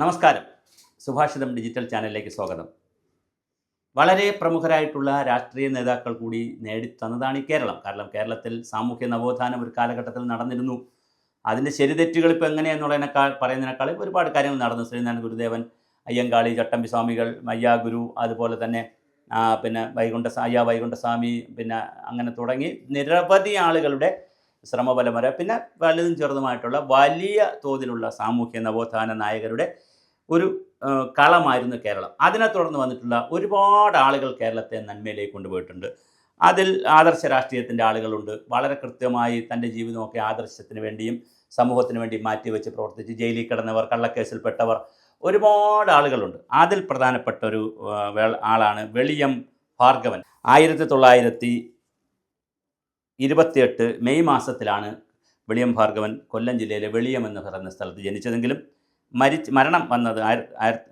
നമസ്കാരം. സുഭാഷിതം ഡിജിറ്റൽ ചാനലിലേക്ക് സ്വാഗതം. വളരെ പ്രമുഖരായിട്ടുള്ള രാഷ്ട്രീയ നേതാക്കൾ കൂടി നേടിത്തന്നതാണ് ഈ കേരളം. കാരണം കേരളത്തിൽ സാമൂഹ്യ നവോത്ഥാനം ഒരു കാലഘട്ടത്തിൽ നടന്നിരുന്നു. അതിൻ്റെ ശരിതെറ്റുകൾ ഇപ്പോൾ എങ്ങനെയെന്നുള്ളതിനേക്കാൾ പറയുന്നതിനേക്കാളും ഒരുപാട് കാര്യങ്ങൾ നടന്നു. ശ്രീനാരായണ ഗുരുദേവൻ, അയ്യങ്കാളി, ചട്ടമ്പി സ്വാമികൾ, മയ്യാഗുരു, അതുപോലെ തന്നെ പിന്നെ വൈകുണ്ഠസ്വാമി, പിന്നെ അങ്ങനെ തുടങ്ങി നിരവധി ആളുകളുടെ ശ്രമഫലം പിന്നെ വലുതും ചെറുതുമായിട്ടുള്ള വലിയ തോതിലുള്ള സാമൂഹ്യ നവോത്ഥാന നായകരുടെ ഒരു കളമായിരുന്നു കേരളം. അതിനെ തുടർന്ന് വന്നിട്ടുള്ള ഒരുപാട് ആളുകൾ കേരളത്തെ നന്മയിലേക്ക് കൊണ്ടുപോയിട്ടുണ്ട്. അതിൽ ആദർശ രാഷ്ട്രീയത്തിൻ്റെ ആളുകളുണ്ട്. വളരെ കൃത്യമായി തൻ്റെ ജീവിതമൊക്കെ ആദർശത്തിന് വേണ്ടിയും സമൂഹത്തിന് വേണ്ടി മാറ്റിവെച്ച് പ്രവർത്തിച്ച് ജയിലിൽ കിടന്നവർ, കള്ളക്കേസിൽപ്പെട്ടവർ ഒരുപാട് ആളുകളുണ്ട്. അതിൽ പ്രധാനപ്പെട്ട ഒരു ആളാണ് വെളിയം ഭാർഗവൻ. 1928 മെയ് മാസത്തിലാണ് വെളിയം ഭാർഗവൻ കൊല്ലം ജില്ലയിലെ വെളിയം എന്ന് പറയുന്ന സ്ഥലത്ത് ജനിച്ചതെങ്കിലും മരണം വന്നത്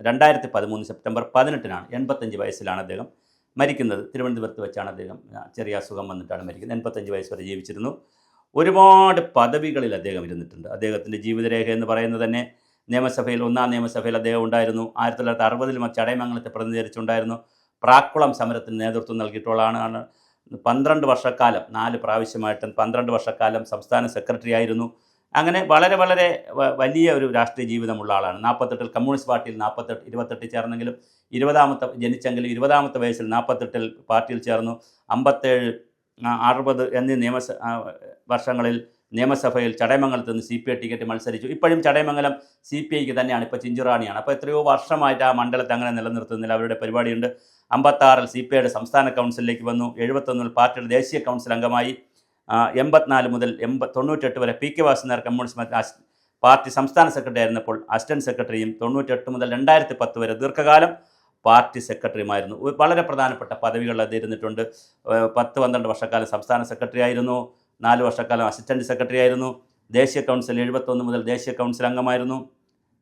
2013 സെപ്റ്റംബർ 18-നാണ്. 85 വയസ്സിലാണ് അദ്ദേഹം മരിക്കുന്നത്. തിരുവനന്തപുരത്ത് വെച്ചാണ് അദ്ദേഹം ചെറിയ അസുഖം വന്നിട്ടാണ് മരിക്കുന്നത്. 85 വയസ്സ് വരെ ജീവിച്ചിരുന്നു. ഒരുപാട് പദവികളിൽ അദ്ദേഹം ഇരുന്നിട്ടുണ്ട്. അദ്ദേഹത്തിൻ്റെ ജീവിതരേഖ എന്ന് പറയുന്നത് തന്നെ നിയമസഭയിൽ, ഒന്നാം നിയമസഭയിൽ അദ്ദേഹം ഉണ്ടായിരുന്നു. 1960 ചടയമംഗലത്തെ പ്രതിനിധീകരിച്ചുണ്ടായിരുന്നു. പ്രാക്കുളം സമരത്തിന് നേതൃത്വം നൽകിയിട്ടുള്ളതാണ്. 12 വർഷക്കാലം 4 പ്രാവശ്യമായിട്ട് 12 വർഷക്കാലം സംസ്ഥാന സെക്രട്ടറി ആയിരുന്നു. അങ്ങനെ വളരെ വളരെ വലിയ ഒരു രാഷ്ട്രീയ ജീവിതമുള്ള ആളാണ്. 48 കമ്മ്യൂണിസ്റ്റ് പാർട്ടിയിൽ 28 ചേർന്നെങ്കിലും 20ാമത്തെ 20ാമത്തെ വയസ്സിൽ 48 പാർട്ടിയിൽ ചേർന്നു. 57, 60 എന്നീ വർഷങ്ങളിൽ നിയമസഭയിൽ ചടയമംഗലത്ത് നിന്ന് CPI ടിക്കറ്റ് മത്സരിച്ചു. ഇപ്പോഴും ചടയമംഗലം CPIക്ക് തന്നെയാണ്, ഇപ്പോൾ ചിഞ്ചുറാണിയാണ്. അപ്പോൾ എത്രയോ വർഷമായിട്ട് ആ മണ്ഡലത്തെ അങ്ങനെ നിലനിർത്തുന്നില്ല. അവരുടെ പരിപാടിയുണ്ട്. 56 CPIയുടെ സംസ്ഥാന കൗൺസിലിലേക്ക് വന്നു. 71 പാർട്ടിയുടെ ദേശീയ കൗൺസിൽ അംഗമായി. 84 മുതൽ 98 വരെ PK വാസുദേവൻ കമ്മ്യൂണിസ്റ്റ് പാർട്ടി സംസ്ഥാന സെക്രട്ടറി ആയിരുന്നപ്പോൾ അസിസ്റ്റന്റ് സെക്രട്ടറിയും, 98 മുതൽ 2010 വരെ ദീർഘകാലം പാർട്ടി സെക്രട്ടറിയുമായിരുന്നു. വളരെ പ്രധാനപ്പെട്ട പദവികളിൽ അത് ഇരുന്നിട്ടുണ്ട്. 10-12 വർഷക്കാലം സംസ്ഥാന സെക്രട്ടറി ആയിരുന്നു. 4 വർഷക്കാലം അസിസ്റ്റന്റ് സെക്രട്ടറി ആയിരുന്നു. ദേശീയ കൗൺസിൽ 71 മുതൽ ദേശീയ കൗൺസിൽ അംഗമായിരുന്നു.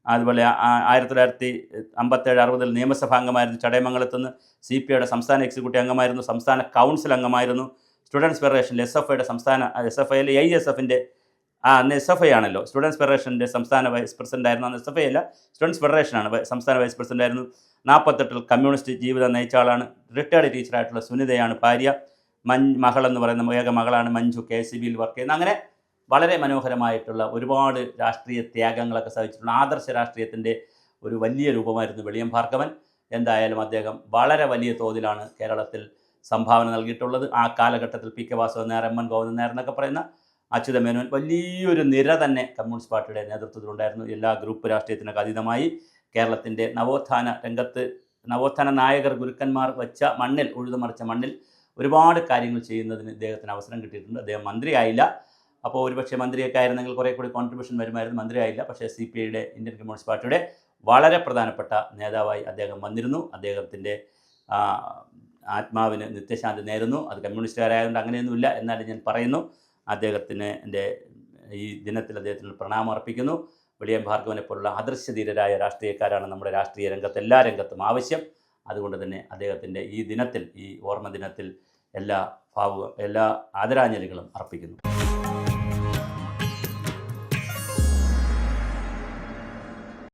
അതുപോലെ 1957-60 നിയമസഭാ അംഗമായിരുന്നു. ചടയമംഗലത്തുനിന്ന് CPIയുടെ സംസ്ഥാന എക്സിക്യൂട്ടീവ് അംഗമായിരുന്നു. സംസ്ഥാന കൗൺസിൽ അംഗമായിരുന്നു. സ്റ്റുഡൻസ് ഫെഡറേഷനിൽ SFIയുടെ സംസ്ഥാന SFIയിൽ ISFൻ്റെ അന്ന് SFI ആണല്ലോ, സ്റ്റുഡൻസ് ഫെഡറേഷൻ്റെ സംസ്ഥാന വൈസ് പ്രസിഡൻ്റ് ആയിരുന്നു. അന്ന് SFI അല്ല, സ്റ്റുഡൻസ് ഫെഡറേഷനാണ്. സംസ്ഥാന വൈസ് പ്രസിഡൻ്റ് ആയിരുന്നു. 48 കമ്മ്യൂണിസ്റ്റ് ജീവിതം നയിച്ച ആളാണ്. റിട്ടയർഡ് ടീച്ചറായിട്ടുള്ള സുനിതയാണ് ഭാര്യ. മകളെന്ന് പറയുന്ന ഏക മകളാണ് മഞ്ജു. KCBയിൽ വർക്ക് ചെയ്യുന്ന. അങ്ങനെ വളരെ മനോഹരമായിട്ടുള്ള ഒരുപാട് രാഷ്ട്രീയ ത്യാഗങ്ങളൊക്കെ സഹിച്ചിട്ടുള്ള ആദർശ രാഷ്ട്രീയത്തിൻ്റെ ഒരു വലിയ രൂപമായിരുന്നു വെളിയം ഭാർഗവൻ. എന്തായാലും അദ്ദേഹം വളരെ വലിയ തോതിലാണ് കേരളത്തിൽ സംഭാവന നൽകിയിട്ടുള്ളത്. ആ കാലഘട്ടത്തിൽ PK വാസുദേവൻ നായർ, MN ഗോവിന്ദൻ നായർ എന്നൊക്കെ പറയുന്ന അച്യുതമേനോൻ, വലിയൊരു നിര തന്നെ കമ്മ്യൂണിസ്റ്റ് പാർട്ടിയുടെ നേതൃത്വത്തിലുണ്ടായിരുന്നു. എല്ലാ ഗ്രൂപ്പ് രാഷ്ട്രീയത്തിനൊക്കെ അതീതമായി കേരളത്തിൻ്റെ നവോത്ഥാന നായകർ, ഗുരുക്കന്മാർ വെച്ച മണ്ണിൽ, ഉഴുതുമറിച്ച മണ്ണിൽ ഒരുപാട് കാര്യങ്ങൾ ചെയ്യുന്നതിന് ഇദ്ദേഹത്തിന് അവസരം കിട്ടിയിട്ടുണ്ട്. അദ്ദേഹം മന്ത്രിയായില്ല. അപ്പോൾ ഒരുപക്ഷെ മന്ത്രിയൊക്കെ ആയിരുന്നെങ്കിൽ കുറേ കൂടി കോൺട്രിബ്യൂഷൻ വരുമായിരുന്നു. മന്ത്രിയായില്ല. പക്ഷേ CPIയുടെ, ഇന്ത്യൻ കമ്മ്യൂണിസ്റ്റ് പാർട്ടിയുടെ വളരെ പ്രധാനപ്പെട്ട നേതാവായി അദ്ദേഹം വന്നിരുന്നു. അദ്ദേഹത്തിൻ്റെ ആത്മാവിന് നിത്യശാന്തി നേരുന്നു. അത് കമ്മ്യൂണിസ്റ്റുകാരായതുകൊണ്ട് അങ്ങനെയൊന്നുമില്ല, എന്നാലും ഞാൻ പറയുന്നു. അദ്ദേഹത്തിന് എൻ്റെ ഈ ദിനത്തിൽ അദ്ദേഹത്തിന് പ്രണാമം അർപ്പിക്കുന്നു. വെളിയം ഭാർഗവനെ പോലുള്ള ആദർശധീരരായ രാഷ്ട്രീയക്കാരാണ് നമ്മുടെ രാഷ്ട്രീയ രംഗത്ത്, എല്ലാ രംഗത്തും ആവശ്യം. അതുകൊണ്ട് തന്നെ അദ്ദേഹത്തിൻ്റെ ഈ ദിനത്തിൽ, ഈ ഓർമ്മ ദിനത്തിൽ എല്ലാ ആദരാഞ്ജലികളും അർപ്പിക്കുന്നു.